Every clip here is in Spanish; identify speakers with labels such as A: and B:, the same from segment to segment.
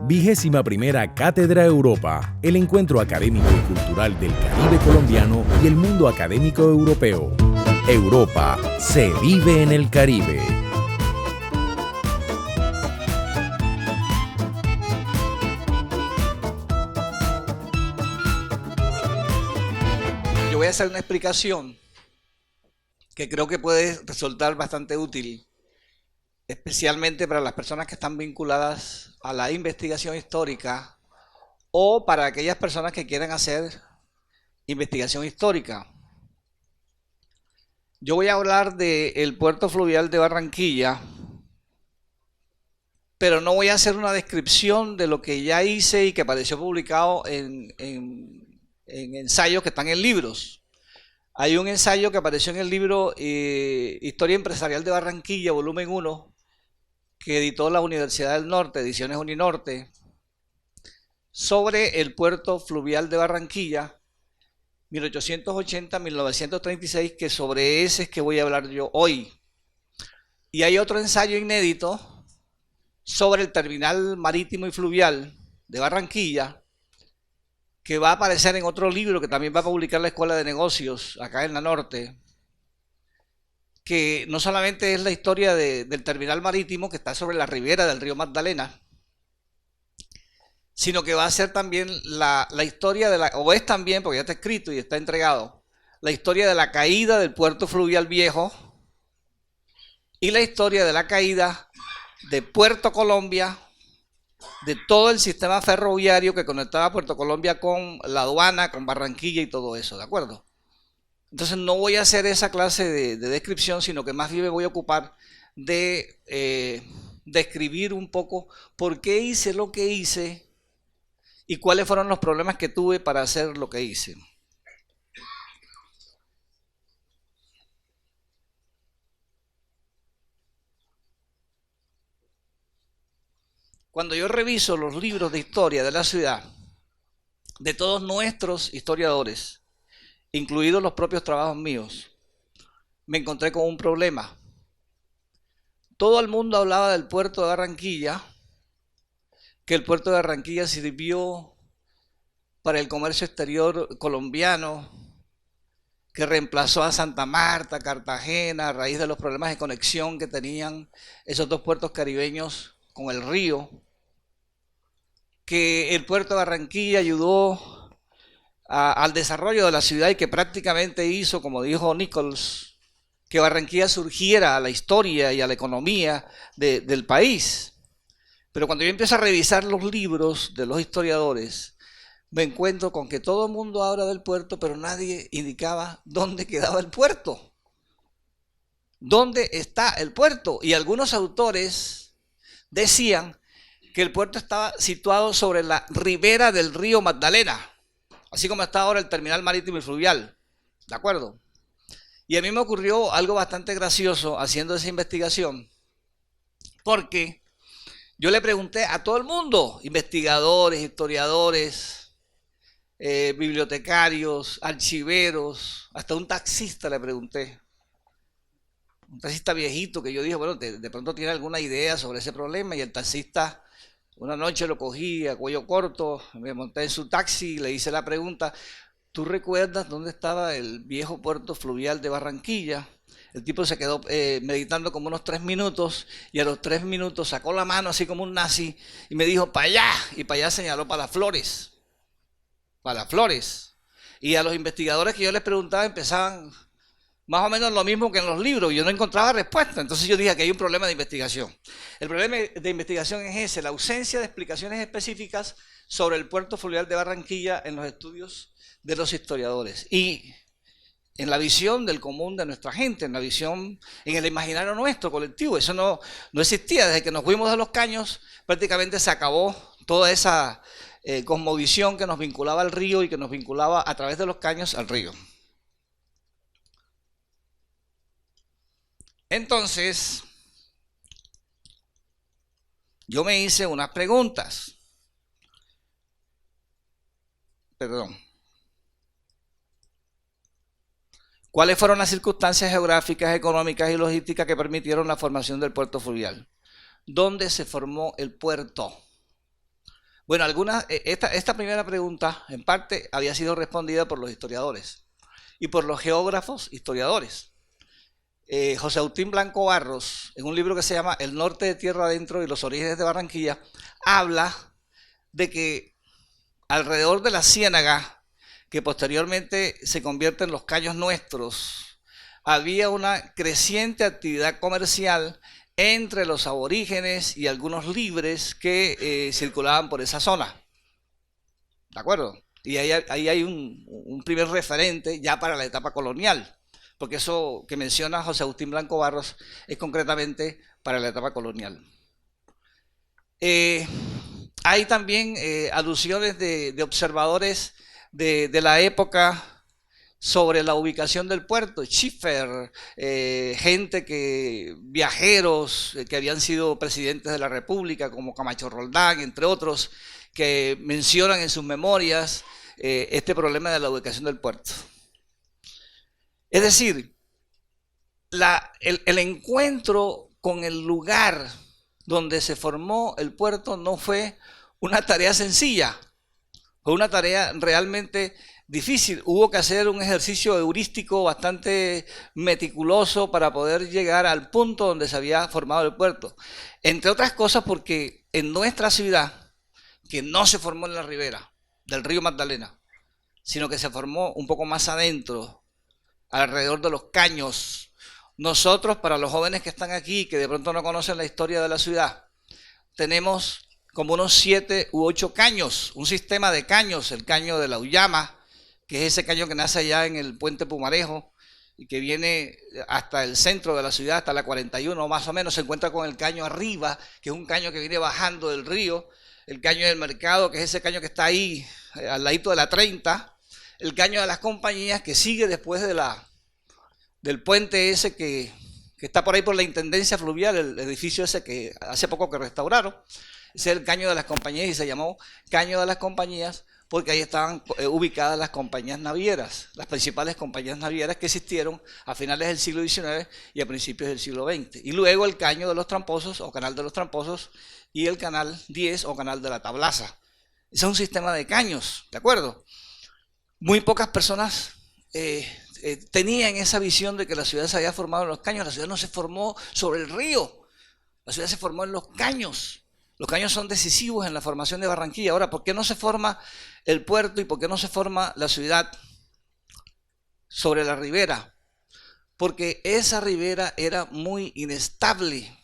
A: 21ª Cátedra Europa, el encuentro académico y cultural del Caribe colombiano y el mundo académico europeo. Europa se vive en el Caribe.
B: Yo voy a hacer una explicación que creo que puede resultar bastante útil, especialmente para las personas que están vinculadas a la investigación histórica o para aquellas personas que quieran hacer investigación histórica. Yo voy a hablar del puerto fluvial de Barranquilla, pero no voy a hacer una descripción de lo que ya hice y que apareció publicado en ensayos que están en libros. Hay un ensayo que apareció en el libro Historia Empresarial de Barranquilla, volumen 1, que editó la Universidad del Norte, Ediciones Uninorte, sobre el puerto fluvial de Barranquilla, 1880-1936, que sobre ese es que voy a hablar yo hoy. Y hay otro ensayo inédito sobre el terminal marítimo y fluvial de Barranquilla, que va a aparecer en otro libro que también va a publicar la Escuela de Negocios acá en la Norte, que no solamente es la historia del terminal marítimo que está sobre la ribera del río Magdalena, sino que va a ser también la historia o es también, porque ya está escrito y está entregado, la historia de la caída del puerto fluvial viejo y la historia de la caída de Puerto Colombia, de todo el sistema ferroviario que conectaba a Puerto Colombia con la aduana, con Barranquilla y todo eso, ¿de acuerdo? Entonces no voy a hacer esa clase de descripción, sino que más bien me voy a ocupar de describir un poco por qué hice lo que hice y cuáles fueron los problemas que tuve para hacer lo que hice. Cuando yo reviso los libros de historia de la ciudad, de todos nuestros historiadores, incluidos los propios trabajos míos, me encontré con un problema. Todo el mundo hablaba del puerto de Barranquilla, que el puerto de Barranquilla sirvió para el comercio exterior colombiano, que reemplazó a Santa Marta, Cartagena, a raíz de los problemas de conexión que tenían esos dos puertos caribeños con el río, que el puerto de Barranquilla ayudó al desarrollo de la ciudad y que prácticamente hizo, como dijo Nichols, que Barranquilla surgiera a la historia y a la economía del país. Pero cuando yo empiezo a revisar los libros de los historiadores, me encuentro con que todo el mundo habla del puerto, pero nadie indicaba dónde quedaba el puerto. ¿Dónde está el puerto? Y algunos autores decían que el puerto estaba situado sobre la ribera del río Magdalena, así como está ahora el terminal marítimo y fluvial, ¿de acuerdo? Y a mí me ocurrió algo bastante gracioso haciendo esa investigación, porque yo le pregunté a todo el mundo, investigadores, historiadores, bibliotecarios, archiveros, hasta un taxista le pregunté, un taxista viejito que yo dije, bueno, de pronto tiene alguna idea sobre ese problema, y el taxista, una noche lo cogí a cuello corto, me monté en su taxi y le hice la pregunta, ¿tú recuerdas dónde estaba el viejo puerto fluvial de Barranquilla? El tipo se quedó meditando como unos 3 minutos y a los 3 minutos sacó la mano así como un nazi y me dijo, para allá, y para allá señaló para las flores, para las flores. Y a los investigadores que yo les preguntaba empezaban más o menos lo mismo que en los libros, yo no encontraba respuesta. Entonces yo dije que hay un problema de investigación. El problema de investigación es ese, la ausencia de explicaciones específicas sobre el puerto fluvial de Barranquilla en los estudios de los historiadores y en la visión del común de nuestra gente, en la visión, en el imaginario nuestro colectivo. Eso no existía. Desde que nos fuimos de los caños prácticamente se acabó toda esa cosmovisión que nos vinculaba al río y que nos vinculaba a través de los caños al río. Entonces, yo me hice unas preguntas. Perdón. ¿Cuáles fueron las circunstancias geográficas, económicas y logísticas que permitieron la formación del puerto fluvial? ¿Dónde se formó el puerto? Bueno, esta primera pregunta en parte había sido respondida por los historiadores y por los geógrafos historiadores. José Agustín Blanco Barros, en un libro que se llama El norte de tierra adentro y los orígenes de Barranquilla, habla de que alrededor de la ciénaga, que posteriormente se convierte en los Caños Nuestros, había una creciente actividad comercial entre los aborígenes y algunos libres que circulaban por esa zona. ¿De acuerdo? Y ahí hay un primer referente ya para la etapa colonial, porque eso que menciona José Agustín Blanco Barros es concretamente para la etapa colonial. Hay también alusiones de observadores de la época sobre la ubicación del puerto, Schiffer, viajeros que habían sido presidentes de la República, como Camacho Roldán, entre otros, que mencionan en sus memorias este problema de la ubicación del puerto. Es decir, el encuentro con el lugar donde se formó el puerto no fue una tarea sencilla, fue una tarea realmente difícil. Hubo que hacer un ejercicio heurístico bastante meticuloso para poder llegar al punto donde se había formado el puerto. Entre otras cosas porque en nuestra ciudad, que no se formó en la ribera del río Magdalena, sino que se formó un poco más adentro, alrededor de los caños. Nosotros, para los jóvenes que están aquí, que de pronto no conocen la historia de la ciudad, tenemos como unos 7 u 8 caños, un sistema de caños, el caño de la Ullama, que es ese caño que nace allá en el puente Pumarejo y que viene hasta el centro de la ciudad, hasta la 41 más o menos, se encuentra con el caño arriba, que es un caño que viene bajando del río, el caño del mercado, que es ese caño que está ahí, al ladito de la 30, el caño de las compañías, que sigue después del puente ese que está por ahí por la Intendencia Fluvial, el edificio ese que hace poco que restauraron. Ese es el caño de las compañías y se llamó caño de las compañías porque ahí estaban ubicadas las compañías navieras, las principales compañías navieras que existieron a finales del siglo XIX y a principios del siglo XX. Y luego el caño de los Tramposos o canal de los Tramposos y el canal 10 o canal de la Tablaza. Ese es un sistema de caños, ¿de acuerdo? Muy pocas personas tenían esa visión de que la ciudad se había formado en los caños. La ciudad no se formó sobre el río, la ciudad se formó en los caños. Los caños son decisivos en la formación de Barranquilla. Ahora, ¿por qué no se forma el puerto y por qué no se forma la ciudad sobre la ribera? Porque esa ribera era muy inestable.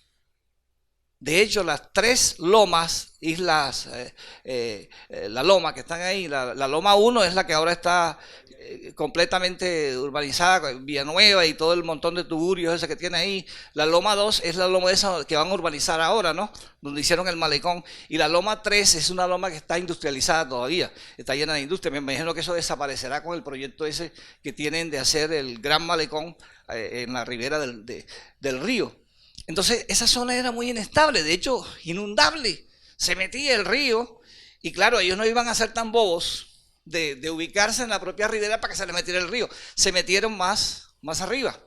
B: De hecho, las 3 lomas, islas, la loma que están ahí, la loma 1 es la que ahora está completamente urbanizada, Villanueva y todo el montón de tugurios ese que tiene ahí. La loma 2 es la loma esa que van a urbanizar ahora, ¿no? Donde hicieron el malecón. Y la loma 3 es una loma que está industrializada todavía, está llena de industria. Me imagino que eso desaparecerá con el proyecto ese que tienen de hacer el gran malecón en la ribera del río. Entonces esa zona era muy inestable, de hecho inundable, se metía el río y claro, ellos no iban a ser tan bobos de ubicarse en la propia ribera para que se les metiera el río, se metieron más arriba,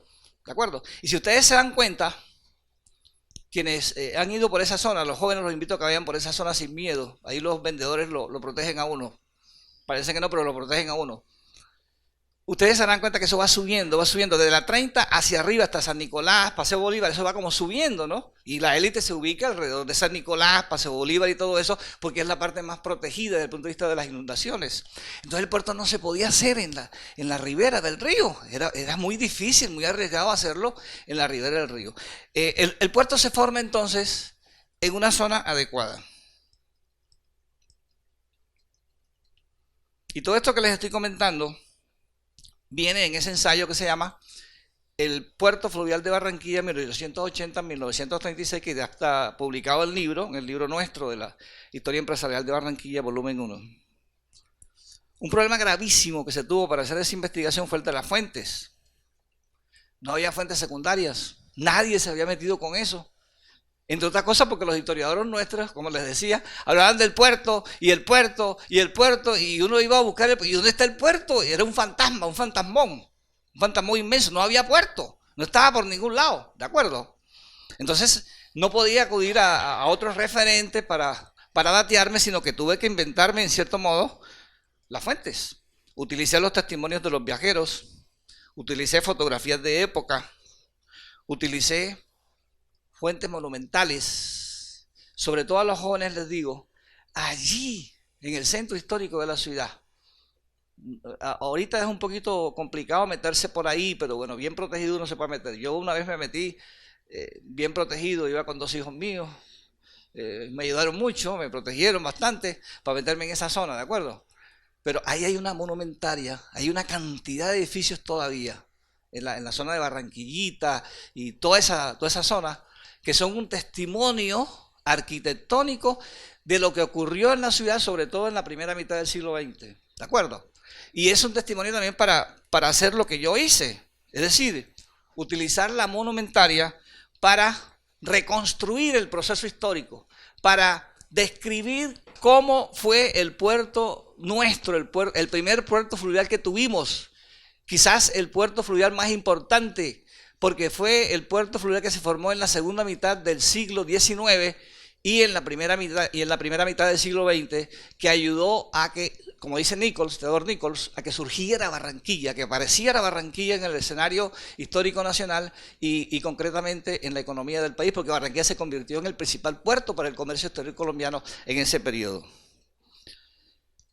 B: ¿de acuerdo? Y si ustedes se dan cuenta, quienes han ido por esa zona, los jóvenes los invito a que vayan por esa zona sin miedo, ahí los vendedores lo protegen a uno, parece que no, pero lo protegen a uno. Ustedes se dan cuenta que eso va subiendo desde la 30 hacia arriba hasta San Nicolás, Paseo Bolívar, eso va como subiendo, ¿no? Y la élite se ubica alrededor de San Nicolás, Paseo Bolívar y todo eso, porque es la parte más protegida desde el punto de vista de las inundaciones. Entonces el puerto no se podía hacer en la ribera del río, era muy difícil, muy arriesgado hacerlo en la ribera del río. El puerto se forma entonces en una zona adecuada. Y todo esto que les estoy comentando viene en ese ensayo que se llama El Puerto Fluvial de Barranquilla 1880-1936, que ya está publicado en el libro nuestro de la Historia Empresarial de Barranquilla, volumen 1. Un problema gravísimo que se tuvo para hacer esa investigación fue el de las fuentes. No había fuentes secundarias, nadie se había metido con eso. Entre otras cosas porque los historiadores nuestros, como les decía, hablaban del puerto y el puerto y el puerto y uno iba a buscar ¿y dónde está el puerto? Y era un fantasma, un fantasmón inmenso, no había puerto, no estaba por ningún lado, ¿de acuerdo? Entonces no podía acudir a otros referentes para para datearme, sino que tuve que inventarme, en cierto modo, las fuentes. Utilicé los testimonios de los viajeros, utilicé fotografías de época, utilicé fuentes monumentales. Sobre todo a los jóvenes les digo, allí, en el centro histórico de la ciudad. Ahorita es un poquito complicado meterse por ahí, pero bueno, bien protegido uno se puede meter. Yo una vez me metí bien protegido, iba con 2 hijos míos, me ayudaron mucho, me protegieron bastante para meterme en esa zona, ¿de acuerdo? Pero ahí hay una monumentaria, hay una cantidad de edificios todavía, en la zona de Barranquillita y toda esa zona, que son un testimonio arquitectónico de lo que ocurrió en la ciudad, sobre todo en la primera mitad del siglo XX, ¿de acuerdo? Y es un testimonio también para hacer lo que yo hice, es decir, utilizar la monumentaria para reconstruir el proceso histórico, para describir cómo fue el puerto nuestro, el primer puerto fluvial que tuvimos, quizás el puerto fluvial más importante, porque fue el puerto fluvial que se formó en la segunda mitad del siglo XIX y en la primera mitad del siglo XX, que ayudó a que, como dice Theodore Nichols, a que surgiera Barranquilla, que apareciera Barranquilla en el escenario histórico nacional y concretamente en la economía del país, porque Barranquilla se convirtió en el principal puerto para el comercio exterior colombiano en ese periodo.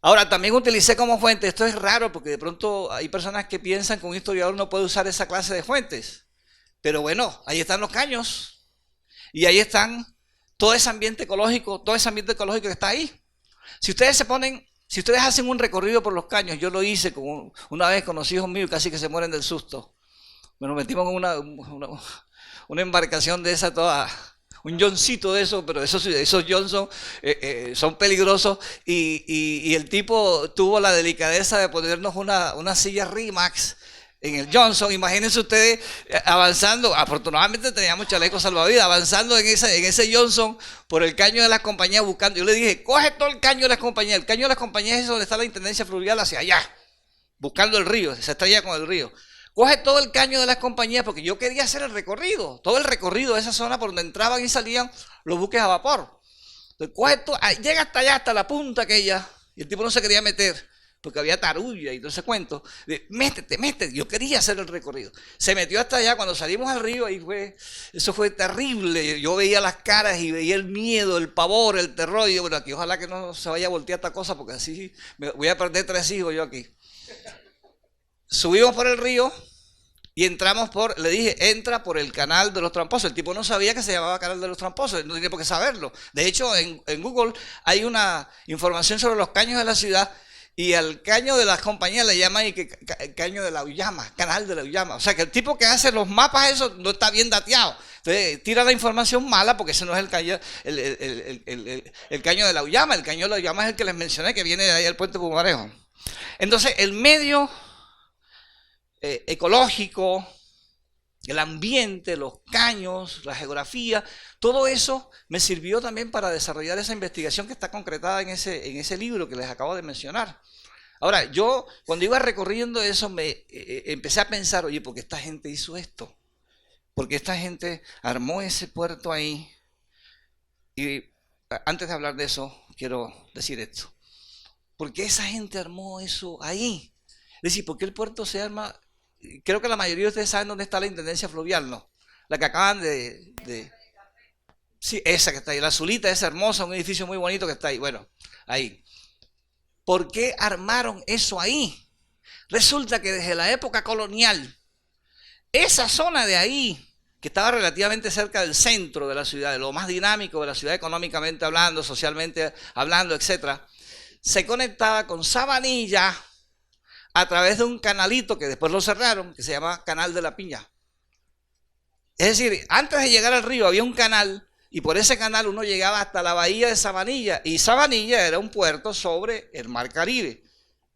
B: Ahora, también utilicé como fuente, esto es raro porque de pronto hay personas que piensan que un historiador no puede usar esa clase de fuentes, pero bueno, ahí están los caños y ahí están todo ese ambiente ecológico que está ahí. Si ustedes hacen un recorrido por los caños, yo lo hice una vez con los hijos míos y casi que se mueren del susto. Nos metimos en una embarcación de esa toda, un yoncito de eso, pero esos Johnson son peligrosos y el tipo tuvo la delicadeza de ponernos una silla Rimax en el Johnson. Imagínense ustedes avanzando, afortunadamente teníamos chalecos salvavidas, avanzando en ese Johnson por el caño de las compañías buscando. Yo le dije, coge todo el caño de las compañías. El caño de las compañías es donde está la intendencia fluvial hacia allá, buscando el río, se estrella con el río. Coge todo el caño de las compañías porque yo quería hacer el recorrido, todo el recorrido de esa zona por donde entraban y salían los buques a vapor. Entonces, coge todo, llega hasta allá, hasta la punta aquella, y el tipo no se quería meter porque había tarulla y todo ese cuento. Métete, yo quería hacer el recorrido. Se metió hasta allá, cuando salimos al río, eso fue terrible. Yo veía las caras y veía el miedo, el pavor, el terror. Y yo, bueno, aquí ojalá que no se vaya a voltear esta cosa, porque así me voy a perder 3 hijos yo aquí. Subimos por el río y entramos le dije, entra por el Canal de los Tramposos. El tipo no sabía que se llamaba Canal de los Tramposos, no tenía por qué saberlo. De hecho, en Google hay una información sobre los caños de la ciudad. Y al caño de las compañías le llaman caño de la Ullama, Canal de la Ullama. O sea que el tipo que hace los mapas, eso no está bien dateado. Entonces tira la información mala porque ese no es el caño de la Ullama. El caño de la Ullama es el que les mencioné, que viene de ahí al puente Pumarejo. Entonces el medio ecológico, el ambiente, los caños, la geografía, todo eso me sirvió también para desarrollar esa investigación que está concretada en ese libro que les acabo de mencionar. Ahora, yo cuando iba recorriendo eso empecé a pensar, oye, ¿por qué esta gente hizo esto? ¿Por qué esta gente armó ese puerto ahí? Y antes de hablar de eso, quiero decir esto. ¿Por qué esa gente armó eso ahí? Es decir, ¿por qué el puerto se arma? Creo que la mayoría de ustedes saben dónde está la intendencia fluvial, ¿no? La que acaban sí, esa que está ahí, la azulita, esa hermosa, un edificio muy bonito que está ahí. Bueno, ahí. ¿Por qué armaron eso ahí? Resulta que desde la época colonial, esa zona de ahí, que estaba relativamente cerca del centro de la ciudad, de lo más dinámico de la ciudad económicamente hablando, socialmente hablando, etc., se conectaba con Sabanilla a través de un canalito que después lo cerraron, que se llama Canal de la Piña. Es decir, antes de llegar al río había un canal y por ese canal uno llegaba hasta la bahía de Sabanilla y Sabanilla era un puerto sobre el mar Caribe,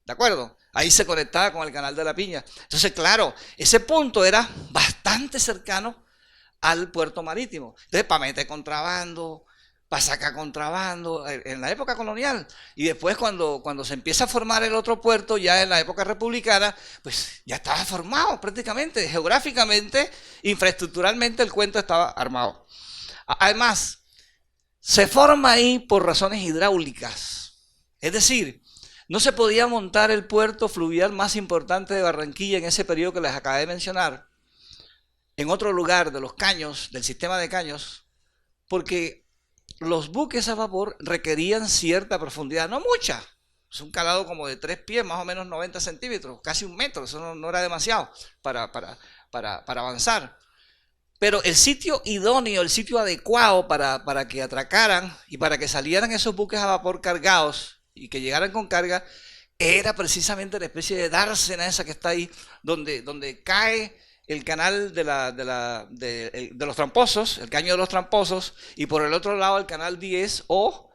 B: ¿de acuerdo? Ahí se conectaba con el Canal de la Piña. Entonces, claro, ese punto era bastante cercano al puerto marítimo. Entonces, para meter contrabando, para sacar contrabando en la época colonial. Y después cuando se empieza a formar el otro puerto, ya en la época republicana, pues ya estaba formado prácticamente, geográficamente, infraestructuralmente el cuento estaba armado. Además, se forma ahí por razones hidráulicas. Es decir, no se podía montar el puerto fluvial más importante de Barranquilla en ese periodo que les acabé de mencionar, en otro lugar de los caños, del sistema de caños, porque los buques a vapor requerían cierta profundidad, no mucha. Es un calado como de 3 pies, más o menos 90 centímetros, casi 1 metro, eso no era demasiado para avanzar. Pero el sitio idóneo, el sitio adecuado para que atracaran y para que salieran esos buques a vapor cargados y que llegaran con carga, era precisamente la especie de dársena esa que está ahí, donde cae el canal de los tramposos, el caño de los tramposos, y por el otro lado el canal 10 o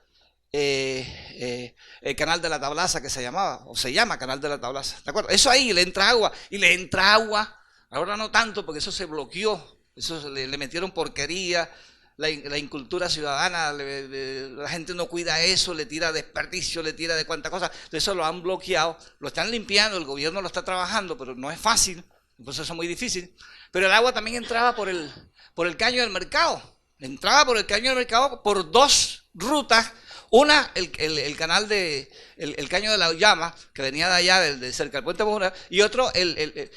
B: el canal de la Tablaza, que se llamaba, o se llama canal de la Tablaza, ¿de acuerdo? Eso ahí le entra agua, ahora no tanto porque eso se bloqueó, eso le metieron porquería, la incultura ciudadana, la gente no cuida eso, le tira desperdicio, le tira de cuánta cosa, eso lo han bloqueado, lo están limpiando, el gobierno lo está trabajando, pero no es fácil, un proceso muy difícil. Pero el agua también entraba por el caño del mercado, entraba por el caño del mercado por 2 rutas. Una, el canal el caño de la Llama, que venía de allá, de cerca del puente Mojuna, y otro, el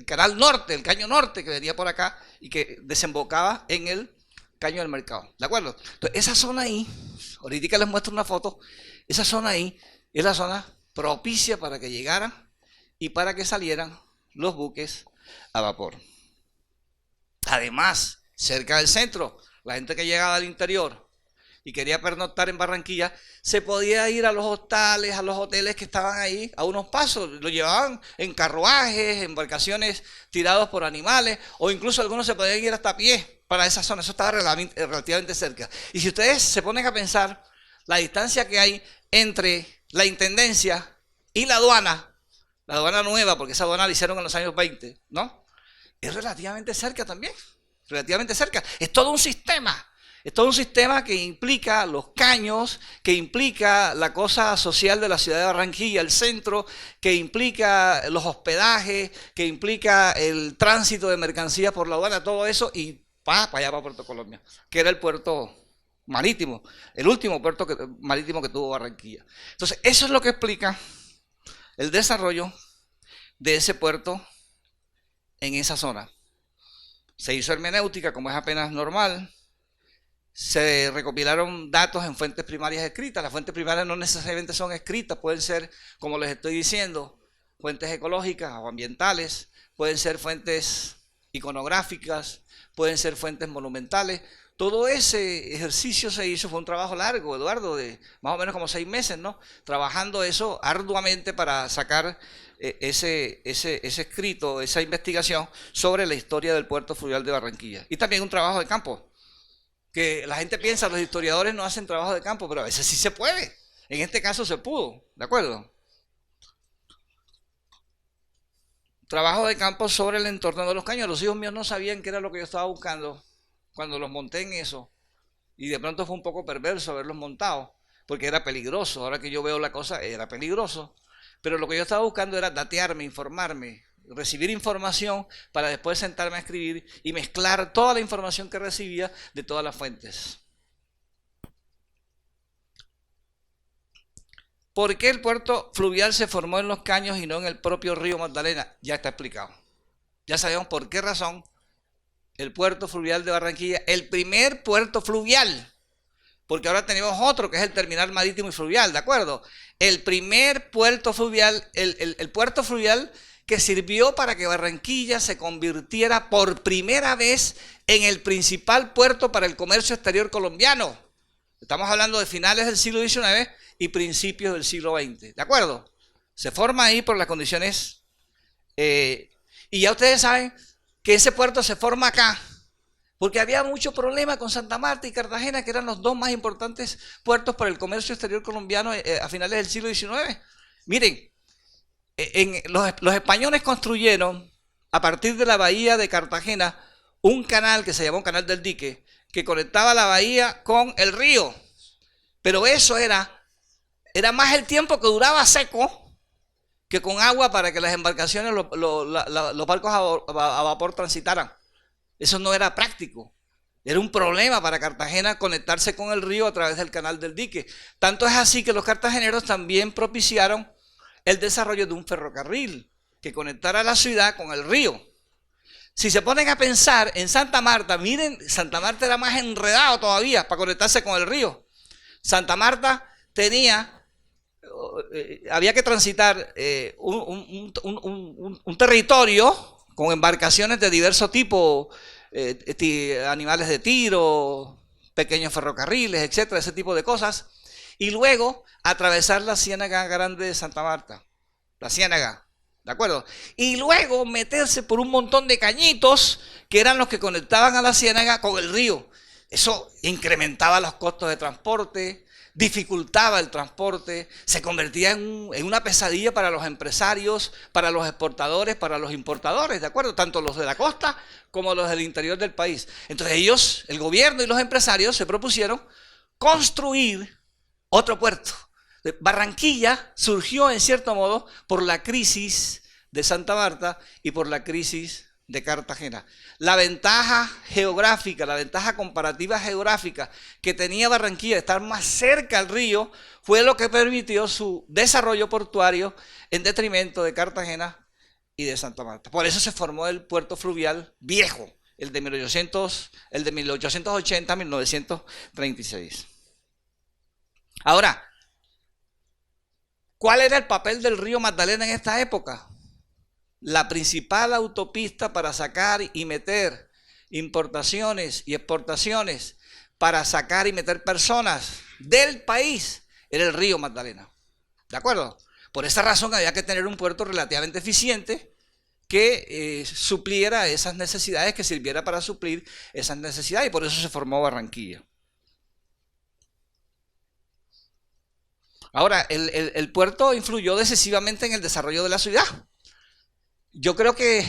B: canal norte, el caño norte, que venía por acá y que desembocaba en el caño del mercado, ¿de acuerdo? Entonces, esa zona ahí, ahorita les muestro una foto, esa zona ahí es la zona propicia para que llegaran y para que salieran los buques a vapor. Además, cerca del centro, la gente que llegaba al interior y quería pernoctar en Barranquilla, se podía ir a los hostales, a los hoteles que estaban ahí a unos pasos. Lo llevaban en carruajes, embarcaciones tirados por animales, o incluso algunos se podían ir hasta a pie para esa zona. Eso estaba relativamente cerca. Y si ustedes se ponen a pensar la distancia que hay entre la intendencia y la aduana nueva, porque esa aduana la hicieron en los años 20, ¿no? Es relativamente cerca también. Relativamente cerca. Es todo un sistema. Es todo un sistema que implica los caños, que implica la cosa social de la ciudad de Barranquilla, el centro, que implica los hospedajes, que implica el tránsito de mercancías por la aduana, todo eso, y para allá, para Puerto Colombia, que era el puerto marítimo, el último puerto marítimo que tuvo Barranquilla. Entonces, eso es lo que explica el desarrollo de ese puerto en esa zona. Se hizo hermenéutica, como es apenas normal. Se recopilaron datos en fuentes primarias escritas. Las fuentes primarias no necesariamente son escritas, pueden ser, como les estoy diciendo, fuentes ecológicas o ambientales, pueden ser fuentes iconográficas, pueden ser fuentes monumentales. Todo ese ejercicio se hizo, fue un trabajo largo, Eduardo, de más o menos como 6 meses, ¿no? Trabajando eso arduamente para sacar ese escrito, esa investigación sobre la historia del puerto fluvial de Barranquilla. Y también un trabajo de campo, que la gente piensa, los historiadores no hacen trabajo de campo, pero a veces sí se puede. En este caso se pudo, ¿de acuerdo? Trabajo de campo sobre el entorno de los caños. Los hijos míos no sabían qué era lo que yo estaba buscando cuando los monté en eso. Y de pronto fue un poco perverso haberlos montado, porque era peligroso. Ahora que yo veo la cosa, era peligroso. Pero lo que yo estaba buscando era datearme, informarme, recibir información para después sentarme a escribir y mezclar toda la información que recibía de todas las fuentes. ¿Por qué el puerto fluvial se formó en los caños y no en el propio río Magdalena? Ya está explicado. Ya sabemos por qué razón el puerto fluvial de Barranquilla, el primer puerto fluvial, porque ahora tenemos otro que es el terminal marítimo y fluvial, ¿de acuerdo? El primer puerto fluvial, el puerto fluvial que sirvió para que Barranquilla se convirtiera por primera vez en el principal puerto para el comercio exterior colombiano. Estamos hablando de finales del siglo XIX y principios del siglo XX, ¿de acuerdo? Se forma ahí por las condiciones, y ya ustedes saben que ese puerto se forma acá, porque había mucho problema con Santa Marta y Cartagena, que eran los 2 más importantes puertos para el comercio exterior colombiano a finales del siglo XIX. Miren, los españoles construyeron, a partir de la bahía de Cartagena, un canal que se llamó Canal del Dique, que conectaba la bahía con el río. Pero eso era más el tiempo que duraba seco que con agua para que las embarcaciones, los barcos a vapor transitaran. Eso no era práctico. Era un problema para Cartagena conectarse con el río a través del canal del dique. Tanto es así que los cartageneros también propiciaron el desarrollo de un ferrocarril que conectara la ciudad con el río. Si se ponen a pensar en Santa Marta, miren, Santa Marta era más enredado todavía para conectarse con el río. Santa Marta había que transitar un territorio con embarcaciones de diverso tipo, animales de tiro, pequeños ferrocarriles, etcétera, ese tipo de cosas, y luego atravesar la Ciénaga Grande de Santa Marta, la Ciénaga, ¿de acuerdo? Y luego meterse por un montón de cañitos que eran los que conectaban a la Ciénaga con el río. Eso incrementaba los costos de transporte, dificultaba el transporte, se convertía en una pesadilla para los empresarios, para los exportadores, para los importadores, ¿de acuerdo? Tanto los de la costa como los del interior del país. Entonces ellos, el gobierno y los empresarios, se propusieron construir otro puerto. Barranquilla surgió en cierto modo por la crisis de Santa Marta y por la crisis de Cartagena. La ventaja geográfica, la ventaja comparativa geográfica que tenía Barranquilla de estar más cerca al río fue lo que permitió su desarrollo portuario en detrimento de Cartagena y de Santa Marta. Por eso se formó el puerto fluvial viejo, el de 1880 a 1936. Ahora, ¿cuál era el papel del río Magdalena en esta época? La principal autopista para sacar y meter importaciones y exportaciones, para sacar y meter personas del país, era el río Magdalena. ¿De acuerdo? Por esa razón había que tener un puerto relativamente eficiente que supliera esas necesidades, que sirviera para suplir esas necesidades, y por eso se formó Barranquilla. Ahora, el puerto influyó decisivamente en el desarrollo de la ciudad. Yo creo que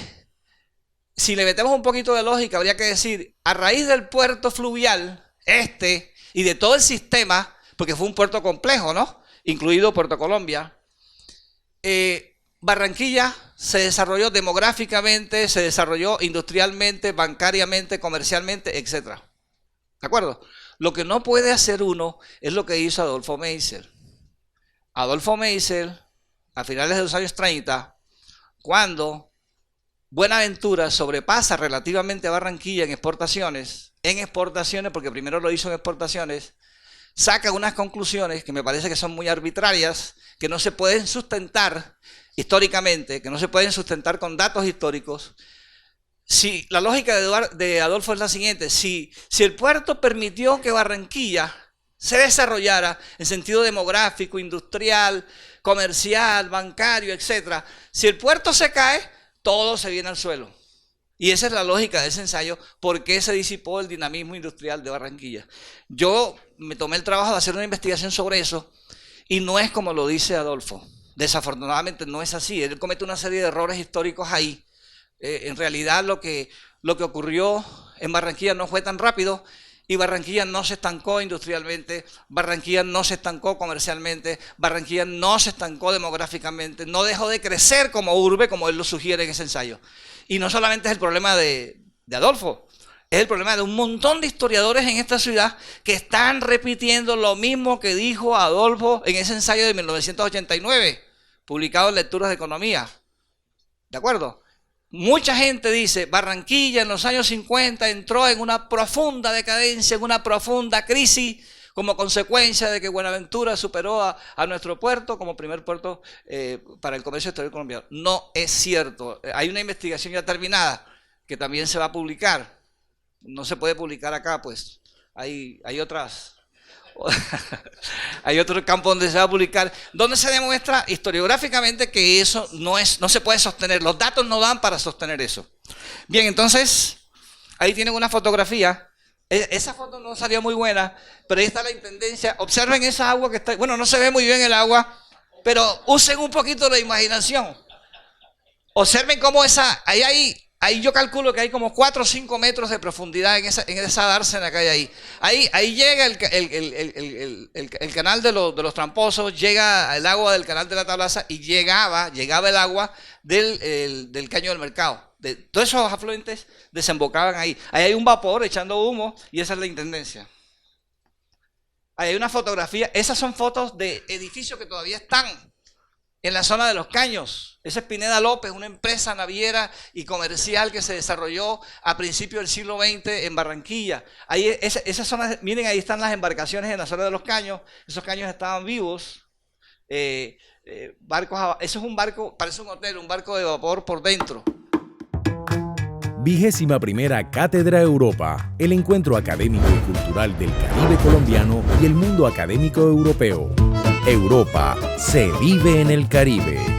B: si le metemos un poquito de lógica, habría que decir, a raíz del puerto fluvial, y de todo el sistema, porque fue un puerto complejo, ¿no? Incluido Puerto Colombia, Barranquilla se desarrolló demográficamente, se desarrolló industrialmente, bancariamente, comercialmente, etc. ¿De acuerdo? Lo que no puede hacer uno es lo que hizo Adolfo Meisel. Adolfo Meisel, a finales de los años 30, cuando Buenaventura sobrepasa relativamente a Barranquilla en exportaciones, porque primero lo hizo en exportaciones, saca unas conclusiones que me parece que son muy arbitrarias, que no se pueden sustentar históricamente, que no se pueden sustentar con datos históricos. Si la lógica de Adolfo es la siguiente: si el puerto permitió que Barranquilla se desarrollara en sentido demográfico, industrial, comercial, bancario, etc. Si el puerto se cae, todo se viene al suelo. Y esa es la lógica de ese ensayo, por qué se disipó el dinamismo industrial de Barranquilla. Yo me tomé el trabajo de hacer una investigación sobre eso, y no es como lo dice Adolfo. Desafortunadamente no es así. Él comete una serie de errores históricos ahí. En realidad lo que ocurrió en Barranquilla no fue tan rápido, y Barranquilla no se estancó industrialmente, Barranquilla no se estancó comercialmente, Barranquilla no se estancó demográficamente, no dejó de crecer como urbe, como él lo sugiere en ese ensayo. Y no solamente es el problema de Adolfo, es el problema de un montón de historiadores en esta ciudad que están repitiendo lo mismo que dijo Adolfo en ese ensayo de 1989, publicado en Lecturas de Economía. ¿De acuerdo? Mucha gente dice, Barranquilla en los años 50 entró en una profunda decadencia, en una profunda crisis, como consecuencia de que Buenaventura superó a nuestro puerto como primer puerto para el comercio exterior colombiano. No es cierto. Hay una investigación ya terminada que también se va a publicar. No se puede publicar acá, pues hay otras... Hay otro campo donde se va a publicar, donde se demuestra historiográficamente que eso no se puede sostener. Los datos no dan para sostener eso. Bien, entonces, ahí tienen una fotografía. Esa foto no salió muy buena, pero ahí está la intendencia. Observen esa agua que está... Bueno, no se ve muy bien el agua, pero usen un poquito la imaginación. Observen cómo ahí yo calculo que hay como 4 o 5 metros de profundidad en esa dársena que hay ahí. Ahí llega el canal de los Tramposos, llega el agua del canal de la Tablaza, y llegaba el agua del Caño del Mercado. todos esos afluentes desembocaban ahí. Ahí hay un vapor echando humo y esa es la intendencia. Ahí hay una fotografía, esas son fotos de edificios que todavía están en la zona de Los Caños. Esa es Pineda López, una empresa naviera y comercial que se desarrolló a principios del siglo XX en Barranquilla. Ahí, esa zona, miren, ahí están las embarcaciones en la zona de Los Caños. Esos caños estaban vivos. Eso es un barco, parece un hotel, un barco de vapor por dentro.
A: 21ª Cátedra Europa, el encuentro académico y cultural del Caribe colombiano y el mundo académico europeo. Europa se vive en el Caribe.